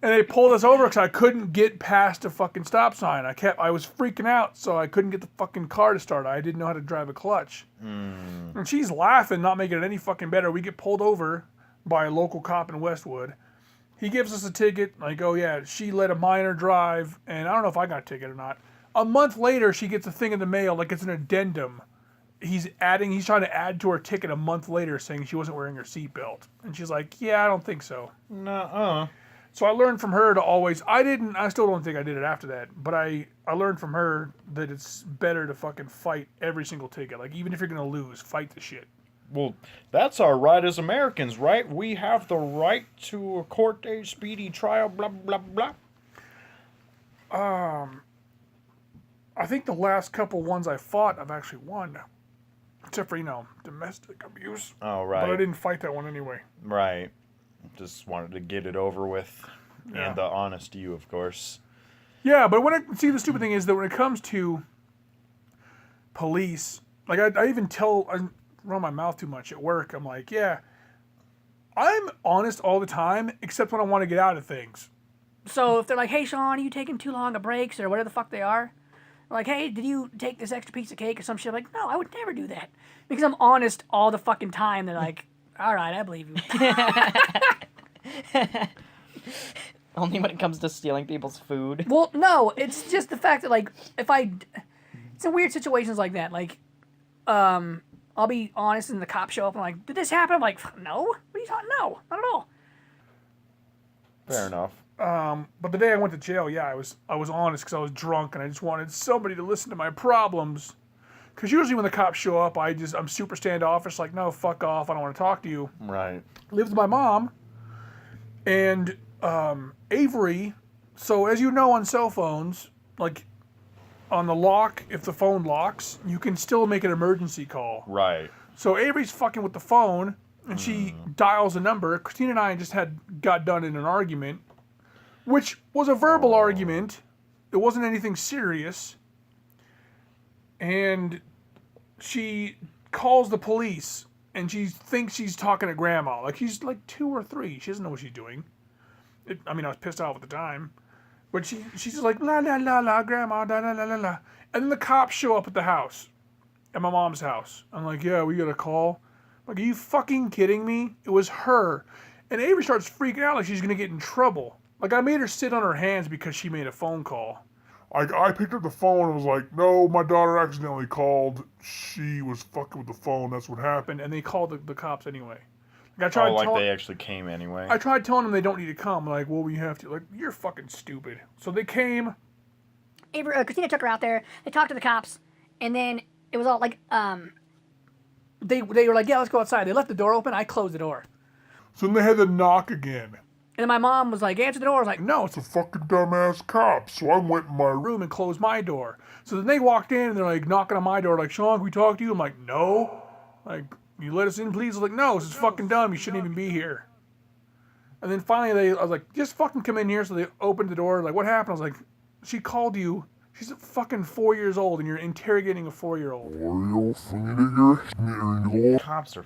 And they pulled us over because I couldn't get past a fucking stop sign. I was freaking out, so I couldn't get the fucking car to start. I didn't know how to drive a clutch. And she's laughing, not making it any fucking better. We get pulled over by a local cop in Westwood. He gives us a ticket. Like, oh yeah, she let a minor drive, and I don't know if I got a ticket or not. A month later, she gets a thing in the mail, like it's an addendum. He's trying to add to her ticket a month later, saying she wasn't wearing her seatbelt. And she's like, yeah, I don't think so. Nuh-uh. So I learned from her to always, I still don't think I did it after that, but I learned from her that it's better to fucking fight every single ticket. Like, even if you're going to lose, fight the shit. Well, that's our right as Americans, right? We have the right to a court date, speedy trial, blah, blah, blah. I think the last couple ones I fought, I've actually won. Except for, domestic abuse. Oh, right. But I didn't fight that one anyway. Right. Just wanted to get it over with. Yeah. And the honest you, of course. Yeah, but the stupid thing is that when it comes to police, like I even I run my mouth too much at work. I'm like, yeah, I'm honest all the time, except when I want to get out of things. So if they're like, hey, Sean, are you taking too long at breaks or whatever the fuck they are? Like, hey, did you take this extra piece of cake or some shit? I'm like, no, I would never do that. Because I'm honest all the fucking time. They're like, all right, I believe you. Only when it comes to stealing people's food. Well, no, it's just the fact that, like, it's in weird situations like that. Like, I'll be honest and the cops show up and like, did this happen? I'm like, no. What are you talking? No, not at all. Fair enough. But the day I went to jail, yeah, I was honest because I was drunk and I just wanted somebody to listen to my problems. Because usually when the cops show up, I'm super standoffish, like, no, fuck off, I don't want to talk to you. Right. Lived with my mom, and Avery, so as you know on cell phones, like, on the lock, if the phone locks, you can still make an emergency call. Right. So Avery's fucking with the phone, and she dials a number. Christina and I just got done in an argument, which was a verbal argument. It wasn't anything serious. And she calls the police, and she thinks she's talking to grandma. Like, she's like 2 or 3. She doesn't know what she's doing. I was pissed off at the time. But she's just like, la, la, la, la, grandma, la, la, la, la, la. And then the cops show up at the house, at my mom's house. I'm like, yeah, we got a call. I'm like, are you fucking kidding me? It was her. And Avery starts freaking out like she's going to get in trouble. Like, I made her sit on her hands because she made a phone call. I picked up the phone and was like, no, my daughter accidentally called. She was fucking with the phone. That's what happened. And they called the cops anyway. Like, they actually came anyway. I tried telling them they don't need to come. Like, well, we have to. Like, you're fucking stupid. So they came. Christina took her out there. They talked to the cops. And then it was all like, they were like, yeah, let's go outside. They left the door open. I closed the door. So then they had to knock again. And my mom was like, answer the door. I was like, no, it's a fucking dumbass cop. So I went in my room and closed my door. So then they walked in and they're like knocking on my door, like, Sean, can we talk to you? I'm like, no. Like, you let us in, please? I was like, no, this is fucking dumb. You shouldn't even be here. And then finally I was like, just fucking come in here. So they opened the door. Like, what happened? I was like, she called you. She's fucking 4 years old and you're interrogating a 4-year-old. Cops are,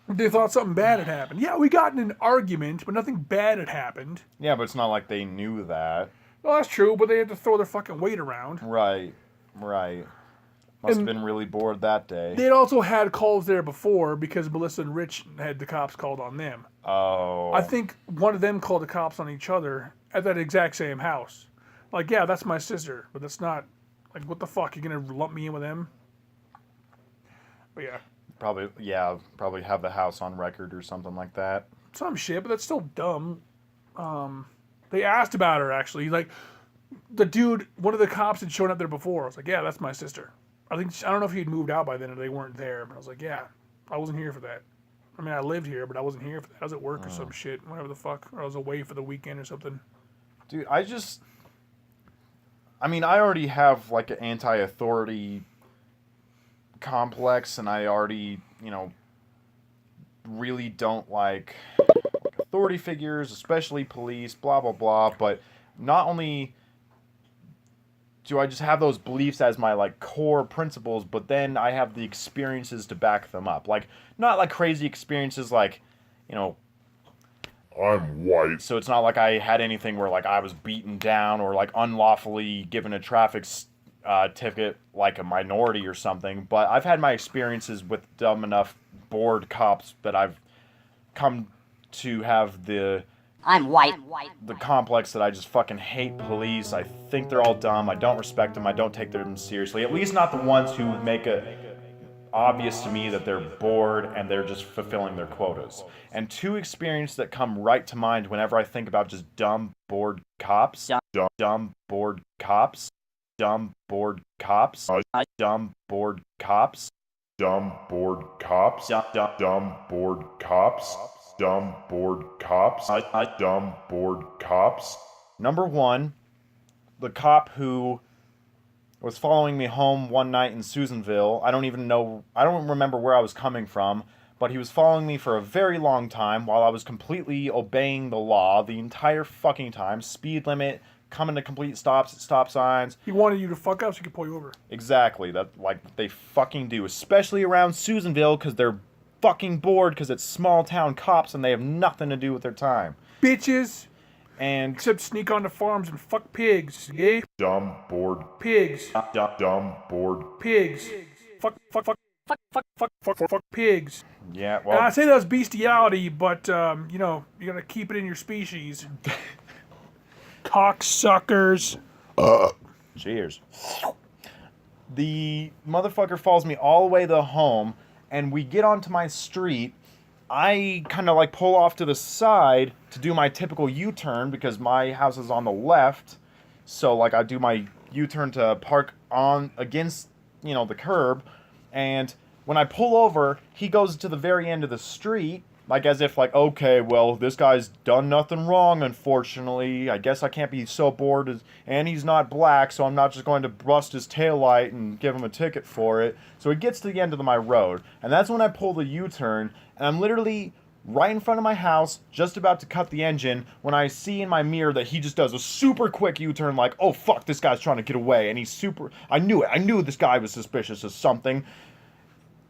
They thought something bad had happened. Yeah, we got in an argument, but nothing bad had happened. Yeah, but it's not like they knew that. Well, that's true, but they had to throw their fucking weight around. Right. Must have been really bored that day. They'd also had calls there before because Melissa and Rich had the cops called on them. Oh. I think one of them called the cops on each other at that exact same house. Like, yeah, that's my sister, but that's not, like, what the fuck? You're going to lump me in with them? But yeah. Probably have the house on record or something like that. Some shit, but that's still dumb. They asked about her, actually. Like, the dude, one of the cops had shown up there before. I was like, yeah, that's my sister. I don't know if he'd moved out by then or they weren't there, but I was like, yeah, I wasn't here for that. I mean, I lived here, but I wasn't here for that. I was at work or some shit, whatever the fuck. Or I was away for the weekend or something. Dude, I already have, like, an anti-authority complex, and I already, really don't like authority figures, especially police, blah, blah, blah. But not only do I just have those beliefs as my, like, core principles, but then I have the experiences to back them up. Like, not like crazy experiences like, I'm white. So it's not like I had anything where like I was beaten down or like unlawfully given a traffic ticket like a minority or something. But I've had my experiences with dumb enough bored cops that I've come to have the complex that I just fucking hate police. I think they're all dumb. I don't respect them. I don't take them seriously. At least not the ones who make it obvious to me that they're bored and they're just fulfilling their quotas. And two experiences that come right to mind whenever I think about just dumb, bored cops. Dumb, bored cops. Dumb, bored cops. Dumb, bored cops. Dumb, bored cops. Dumb, bored cops. Dumb, bored cops. Dumb, bored cops. Number one, the cop who was following me home one night in Susanville. I don't remember where I was coming from, but he was following me for a very long time while I was completely obeying the law the entire fucking time. Speed limit, coming to complete stops at stop signs. He wanted you to fuck up so he could pull you over. Exactly, that like they fucking do, especially around Susanville because they're fucking bored because it's small town cops and they have nothing to do with their time. Bitches. And except sneak onto farms and fuck pigs, yeah? Dumb, bored pigs. Dumb, bored pigs. Fuck pigs. Yeah, well, and I say that's bestiality, but you know, you gotta keep it in your species. Cocksuckers. Cheers. The motherfucker follows me all the way to home, and we get onto my street. I kind of like pull off to the side to do my typical U-turn because my house is on the left. So like I do my U-turn to park on against, you know, the curb. And when I pull over, he goes to the very end of the street, like as if like, okay, well, this guy's done nothing wrong, unfortunately. I guess I can't be so bored, and he's not black, so I'm not just going to bust his taillight and give him a ticket for it. So he gets to the end of my road, and that's when I pull the U-turn, and I'm literally right in front of my house, just about to cut the engine, when I see in my mirror that he just does a super quick U-turn, like, oh fuck, this guy's trying to get away, and I knew this guy was suspicious of something.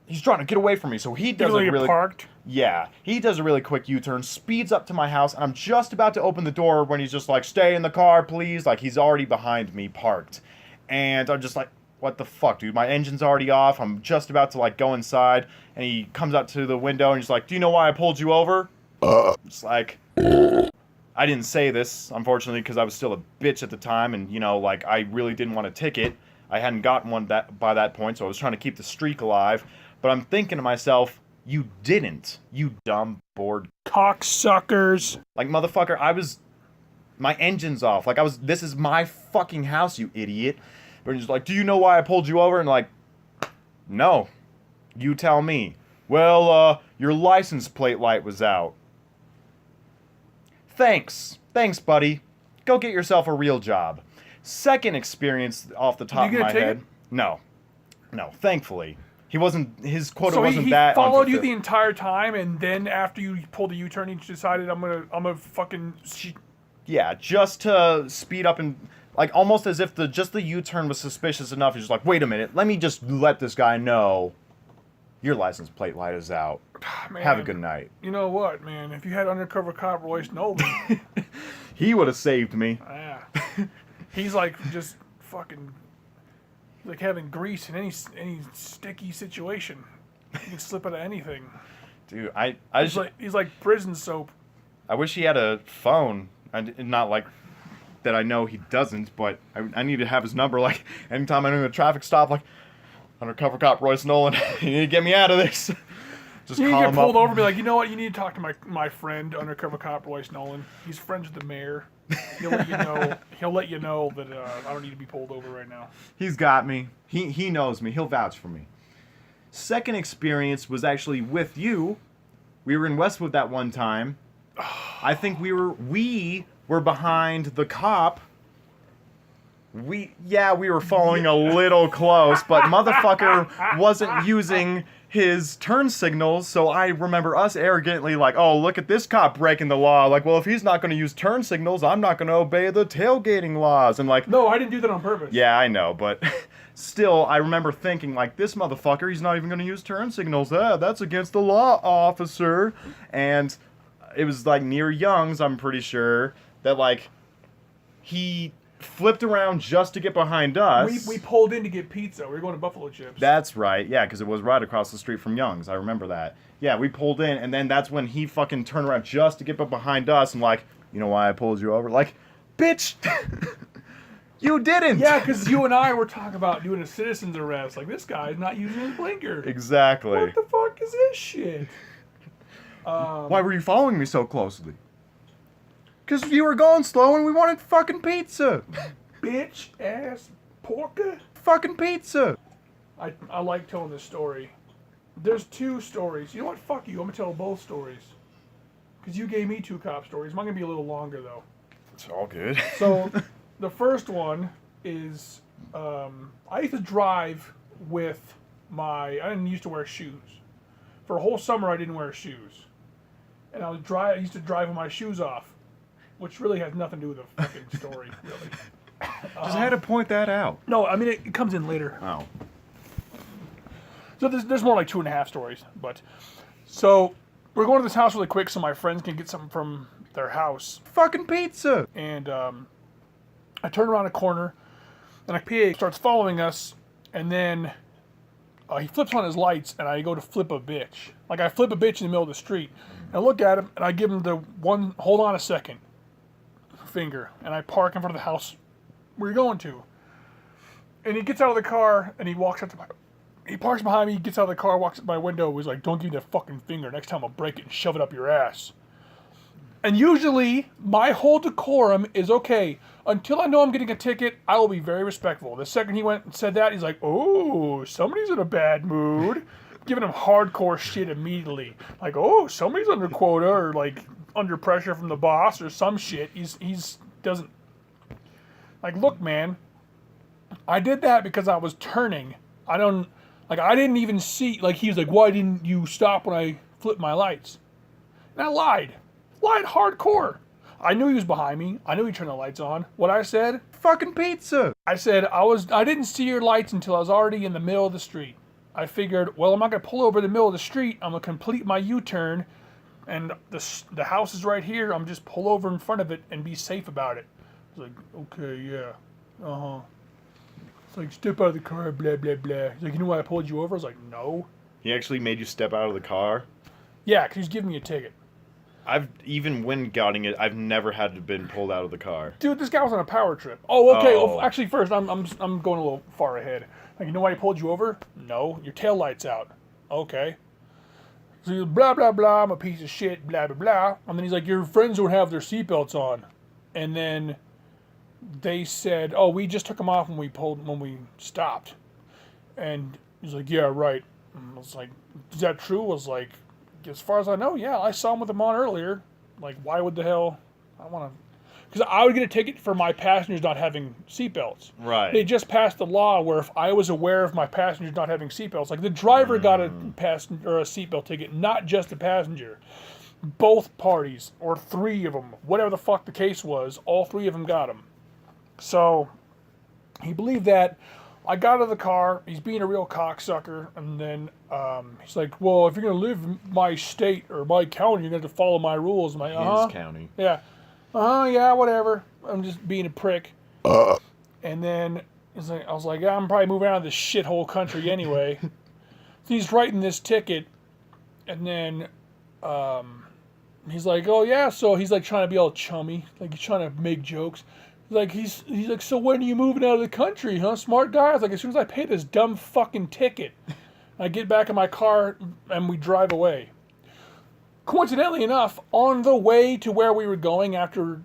He's trying to get away from me, so he does a really... parked? Yeah, he does a really quick U-turn, speeds up to my house, and I'm just about to open the door when he's just like, stay in the car, please. Like, he's already behind me, parked. And I'm just like, what the fuck, dude? My engine's already off. I'm just about to, like, go inside, and he comes up to the window, and he's like, do you know why I pulled you over? It's like... I didn't say this, unfortunately, because I was still a bitch at the time, and, you know, like, I really didn't want a ticket. I hadn't gotten one by that point, so I was trying to keep the streak alive. But I'm thinking to myself, you didn't, you dumb, bored cocksuckers. Like, motherfucker, my engine's off. Like, this is my fucking house, you idiot. But he's like, do you know why I pulled you over? And like, no, you tell me. Well, your license plate light was out. Thanks, buddy. Go get yourself a real job. Second experience off the top of my head. No, thankfully. His quota wasn't that. So he followed you the entire time, and then after you pulled the U-turn, he decided I'm gonna fucking... Yeah, just to speed up and, like, almost as if just the U-turn was suspicious enough. He's just like, wait a minute, let me just let this guy know your license plate light is out. Man, have a good night. You know what, man? If you had undercover cop Royce Nolan... he would have saved me. Yeah. He's like, just fucking... like having grease in any sticky situation. You can slip out of anything. Dude, he's like prison soap. I wish he had a phone. Not like that I know he doesn't, but I need to have his number. Like, anytime I'm in a traffic stop, like, undercover cop Royce Nolan, you need to get me out of this. Just you call get him pulled up. over and be like, you know what? You need to talk to my friend, undercover cop Royce Nolan. He's friends with the mayor. He'll let you know that I don't need to be pulled over right now. He's got me. He knows me. He'll vouch for me. Second experience was actually with you. We were in Westwood that one time. I think we were behind the cop. We were following a little close, but motherfucker wasn't using his turn signals, so I remember us arrogantly like, oh, look at this cop breaking the law. Like, well, if he's not going to use turn signals, I'm not going to obey the tailgating laws. And like, no, I didn't do that on purpose. Yeah, I know, but still, I remember thinking, like, this motherfucker, he's not even going to use turn signals. That's against the law, officer. And it was like near Young's, I'm pretty sure, that like he flipped around just to get behind us. We pulled in to get pizza. We were going to Buffalo Chips. That's right, yeah, because it was right across the street from Young's. I remember that. Yeah, we pulled in, and then that's when he fucking turned around just to get up behind us and like, you know why I pulled you over? Like, bitch, you didn't. Yeah, because you and I were talking about doing a citizen's arrest. Like, this guy's not using his blinker. Exactly. What the fuck is this shit? Why were you following me so closely? Because you were going slow and we wanted fucking pizza. Bitch ass porker. Fucking pizza. I like telling this story. There's 2 stories. You know what? Fuck you. I'm going to tell both stories. Because you gave me 2 cop stories. Mine going to be a little longer, though. It's all good. So, the first one is, I used to drive with I didn't used to wear shoes. For a whole summer, I didn't wear shoes. And I used to drive with my shoes off. Which really has nothing to do with the fucking story, really. Just had to point that out. No, I mean, it comes in later. Oh. So there's more like 2.5 stories, but so we're going to this house really quick so my friends can get something from their house. Fucking pizza. And I turn around a corner, and a pig starts following us, and then he flips on his lights, and I go to flip a bitch. Like I flip a bitch in the middle of the street, and I look at him, and I give him the one hold on a second finger, and I park in front of the house. Where are you going to? And he gets out of the car, and he walks up to he parks behind me, he gets out of the car, walks up my window, he's like, don't give me that fucking finger. Next time I'll break it and shove it up your ass. And usually, my whole decorum is okay. Until I know I'm getting a ticket, I will be very respectful. The second he went and said that, he's like, oh, somebody's in a bad mood. Giving him hardcore shit immediately. Like, oh, somebody's under quota or like under pressure from the boss or some shit. He's doesn't... Like, look, man, I did that because I was turning. I didn't even see, like, he was like, why didn't you stop when I flipped my lights? And I lied. Lied hardcore. I knew he was behind me. I knew he turned the lights on. What I said? Fucking pizza. I said, I didn't see your lights until I was already in the middle of the street. I figured, well, I'm not going to pull over in the middle of the street. I'm going to complete my U-turn, and the house is right here. I'm just pull over in front of it and be safe about it. I was like, okay, yeah. Uh-huh. It's like, step out of the car, blah, blah, blah. He's like, you know why I pulled you over? I was like, no. He actually made you step out of the car? Yeah, because he's giving me a ticket. Even when getting it, I've never had to been pulled out of the car. Dude, this guy was on a power trip. Oh, okay. Oh. Well, actually, first, I'm going a little far ahead. Like, you know why he pulled you over? No, your tail light's out. Okay. So he's blah, blah, blah, I'm a piece of shit, blah, blah, blah. And then he's like, your friends don't have their seatbelts on. And then they said, oh, we just took them off when we stopped. And he's like, yeah, right. And I was like, is that true? I was like, as far as I know, yeah, I saw him with them on earlier. Like, why would the hell I want to... Because I would get a ticket for my passengers not having seatbelts. Right. They just passed a law where if I was aware of my passengers not having seatbelts, like the driver got a seatbelt ticket, not just the passenger. Both parties, or 3 of them, whatever the fuck the case was, all 3 of them got them. So, he believed that. I got out of the car, he's being a real cocksucker, and then he's like, well, if you're going to live in my state or my county, you're going to have to follow my rules. I'm like, His county. Yeah. Yeah, whatever. I'm just being a prick. And then I was like, I'm probably moving out of this shithole country anyway. So he's writing this ticket, and then he's like, oh yeah, so he's like trying to be all chummy, like he's trying to make jokes. He's like, so when are you moving out of the country, huh, smart guy? I was like, as soon as I pay this dumb fucking ticket. I get back in my car and we drive away. Coincidentally enough, on the way to where we were going after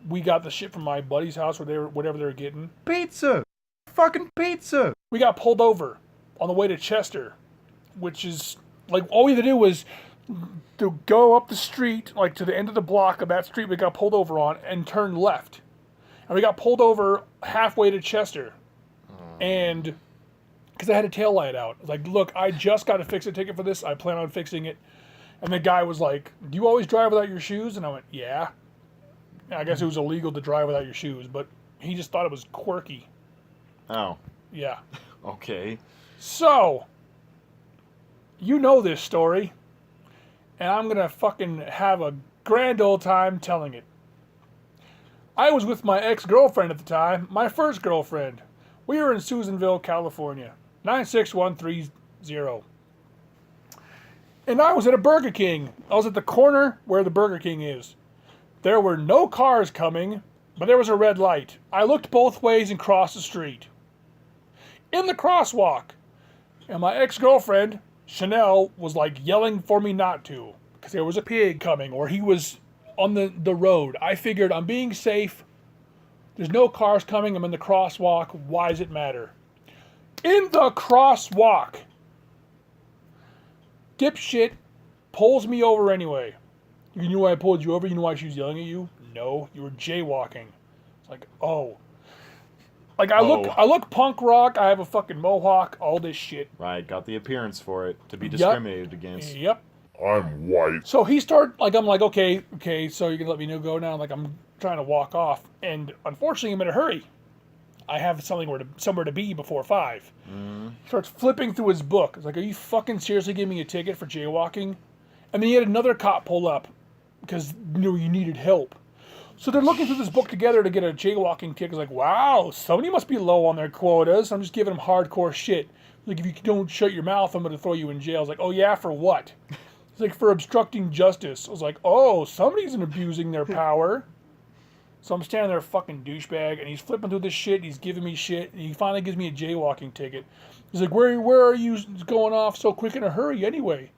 we got the shit from my buddy's house or whatever they were getting. Pizza! Fucking pizza! We got pulled over on the way to Chester, which is, like, all we had to do was to go up the street, like to the end of the block of that street we got pulled over on, and turn left. And we got pulled over halfway to Chester. And because I had a tail light out. I was like, look, I just got to fix a ticket for this. I plan on fixing it. And the guy was like, do you always drive without your shoes? And I went, yeah. And I guess it was illegal to drive without your shoes, but he just thought it was quirky. Oh. Yeah. Okay. So, you know this story. and I'm gonna fucking have a grand old time telling it. I was with my ex-girlfriend at the time, my first girlfriend. We were in Susanville, California, 96130. And I was at a Burger King. I was at the corner where the Burger King is. There were no cars coming, but there was a red light. I looked both ways and crossed the street. In the crosswalk, and my ex-girlfriend, Chanel, was like yelling for me not to, because there was a pig coming, or he was on the road. I figured I'm being safe. There's no cars coming. I'm in the crosswalk. Why does it matter? In the crosswalk, dipshit pulls me over anyway. You know why I pulled you over? You know why she was yelling at you? No, you were jaywalking. It's like, oh. Like, I look punk rock. I have a fucking mohawk. All this shit. Right, got the appearance for it to be discriminated against. Yep. I'm white. So I'm like, okay, so you're gonna let me go now? Like, I'm trying to walk off, and unfortunately, I'm in a hurry. I have somewhere to be before 5. He starts flipping through his book. It's like, are you fucking seriously giving me a ticket for jaywalking? And then he had another cop pull up because you needed help. So they're looking through this book together to get a jaywalking ticket. It's like, wow, somebody must be low on their quotas. I'm just giving them hardcore shit. Like, if you don't shut your mouth, I'm going to throw you in jail. I was like, oh yeah, for what? It's like, for obstructing justice. I was like, oh, somebody's abusing their power. So I'm standing there, fucking douchebag, and he's flipping through this shit, and he's giving me shit, and he finally gives me a jaywalking ticket. He's like, where are you going off so quick in a hurry anyway?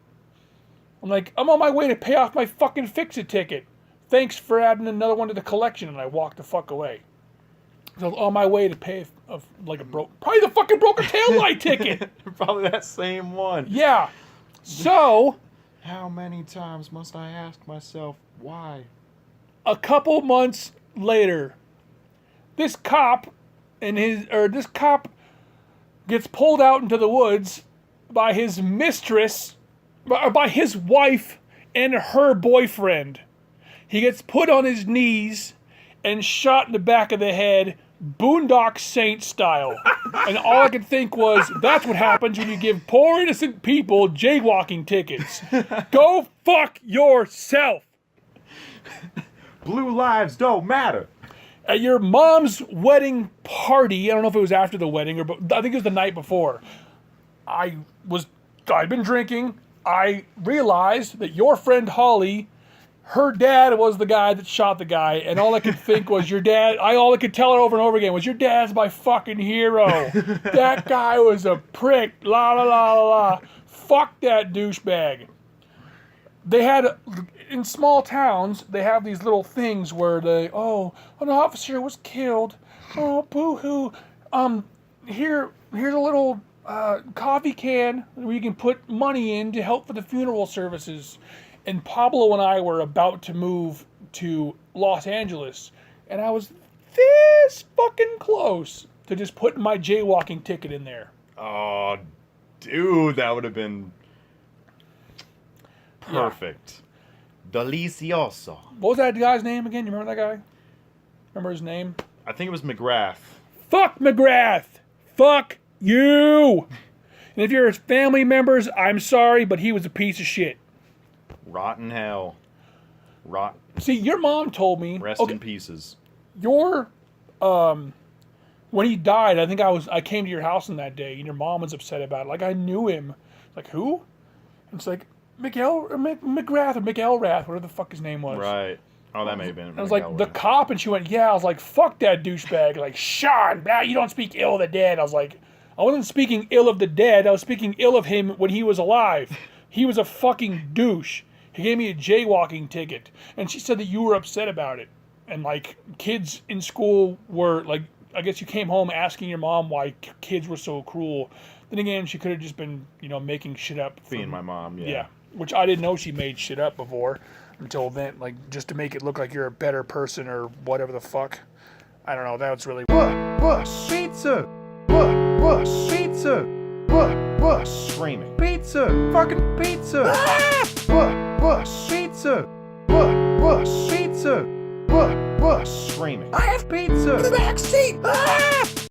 I'm like, I'm on my way to pay off my fucking fix-it ticket. Thanks for adding another one to the collection, and I walked the fuck away. So I was on my way to pay probably the fucking broken taillight ticket. Probably that same one. Yeah. So, how many times must I ask myself why? a couple months later, this cop gets pulled out into the woods by his mistress, by his wife and her boyfriend. He gets put on his knees and shot in the back of the head, Boondock Saint style. And all I could think was, that's what happens when you give poor innocent people jaywalking tickets. Go fuck yourself. Blue lives don't matter. At your mom's wedding party, I don't know if it was after the wedding, I think it was the night before, I'd been drinking. I realized that your friend Holly, her dad was the guy that shot the guy, and all I could think was, your dad, all I could tell her over and over again was, your dad's my fucking hero. That guy was a prick, la la la la la. Fuck that douchebag. They had, in small towns, they have these little things where an officer was killed. Oh, boo-hoo. Here's a little coffee can where you can put money in to help for the funeral services. And Pablo and I were about to move to Los Angeles, and I was this fucking close to just putting my jaywalking ticket in there. Oh, dude, that would have been perfect. Yeah. Delicioso. What was that guy's name again? You remember that guy? Remember his name? I think it was McGrath. Fuck McGrath! Fuck you! And if you're his family members, I'm sorry, but he was a piece of shit. Rotten hell. See, your mom told me. Rest in pieces. When he died, I think I came to your house on that day, and your mom was upset about it. Like, I knew him. Like, who? And it's like, McGrath or McElrath, whatever the fuck his name was. Right. Oh, that may have been. I was like, the cop, and she went, yeah. I was like, fuck that douchebag. Like, Sean, you don't speak ill of the dead. I was like, I wasn't speaking ill of the dead. I was speaking ill of him when he was alive. He was a fucking douche. He gave me a jaywalking ticket. And she said that you were upset about it. And, like, kids in school were, like, I guess you came home asking your mom why kids were so cruel. Then again, she could have just been, making shit up. Being my mom, yeah. Yeah. Which I didn't know she made shit up before until then. Like, just to make it look like you're a better person or whatever the fuck. I don't know. That was really... What? Pizza! What? Pizza! What? Screaming. Pizza! Fucking pizza! Ah! What? Pizza! What? Pizza! What? Screaming. I have pizza! In the back seat! Ah!